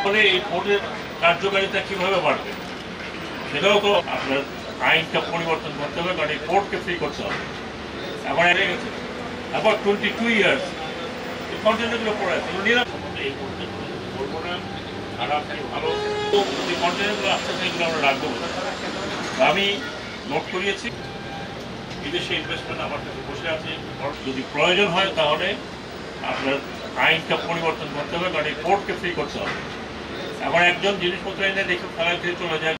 ফলে এই কোর্টের কার্যকারিতা কিভাবে বাড়বে সেটাও তো আপনার আইনটা পরিবর্তন করতে হবে, কারণ এই কোর্টকে ফ্রি করতে হবে। এখন এড়ে গেছে আবার 22 ইয়ার্স এই কন্টেনারগুলো পড়ে আছে, এই কোর্টে বলবো না খারাপ কি ভালো, যে কন্টেনারগুলো আসছে সেগুলো আমরা রাখবো। আমি নোট করিয়েছি বিদেশি ইনভেস্টমেন্ট আমার কাছে বসে আছে, যদি প্রয়োজন হয় তাহলে আপনার আইনটা পরিবর্তন করতে হবে, কারণ এই কোর্টকে ফ্রি করতে হবে। এখন একজন জিনিসপত্র এনে দেখে ফেলায় চলে যায়।